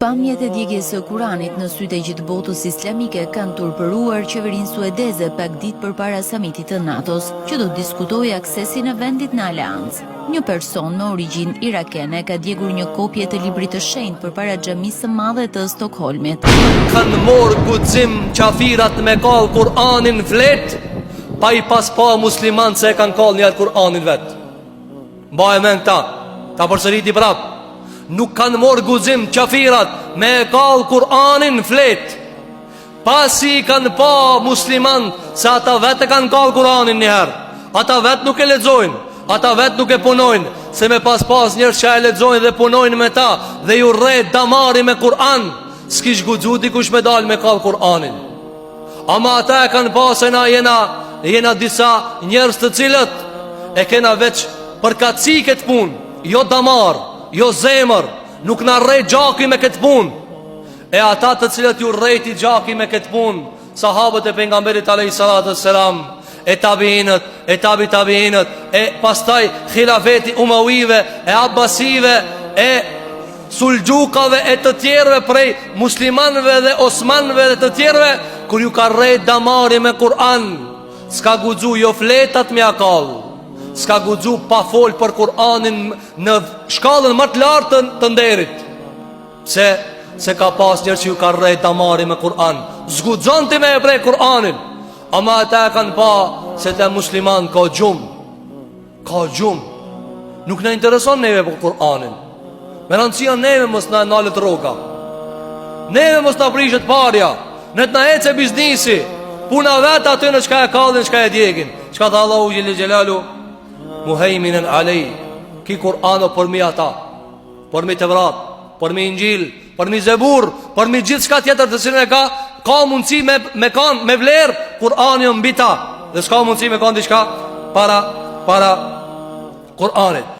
Pamjet e djegjes së Kuranit në sytë e gjithë botës islamike kanë turpëruar qeverinë suedeze pak ditë përpara samitit të NATO-s, që do të diskutojë aksesin e vendit në aleancë. Një person me origjinë irakene ka djegur një kopje të librit të shenjtë përpara xhamisë së madhe të Stockholmit. Kanë morë guxim qafirat me kall Kur'anin flet, pa i pas pa musliman se e kanë kall një Kur'anin vet. Mbaj men këta, ta përsëriti prap. Nuk kanë morë guxim qafirat me e kall Kur'anin flet, pasi kanë pa musliman se ata vet e kanë kall Kur'anin njëherë. Ata vet nuk e lexojnë, ata vet nuk e punojnë, se me pas njerëz që e lexojnë dhe punojnë me ta dhe ju rret damari me Kur'an, s'kish guxu dikush me dal me kall Kur'anin. Ama ata e kanë pa se na jena disa njerëz të cilët e kena veç për kaci këtë punë, jo damar, jo zemër, nuk na rrej gjaki me këtë punë. E ata të cilët ju rrejti gjaki me këtë punë, sahabët e pejgamberit alayhis salatu wassalam, e tabiinët, e tabiinët, e pastaj khilafeti umawive, e abbasive, e sulgjukave, e të tjerëve prej muslimanëve dhe osmanëve dhe të tjerëve, kur ju ka rrejt damari me Kur'an, s'ka guxu jo fletat me akall, s'ka guxu pa fol për Kur'anin në shkallën më të lartë të nderit. Se ka pas njerëz që ju ka rrejt damari me Kur'an, zguxon ti me e prej Kur'anin. Ama ata e kanë pa se te musliman ka gjumë. Nuk në intereson neve për Kur'anin. Me rëndësia neve mos në nalet roka, neve mos në prishet parja, në të në ece biznisi, puna vetë aty në qka e kallin, qka e djegin. Qka tha Allahu Gjellë Gjellalu, muhejminen alej, ki Kur'ano për mi ata, për mi të vrat, për mi Injil, për mi Zebur, për mi gjithë shka tjetër të cilën e ka mundësi me vlerë Kur'ani o mbi ta, dhe s'ka mundësi me kanë diçka para Kur'anit.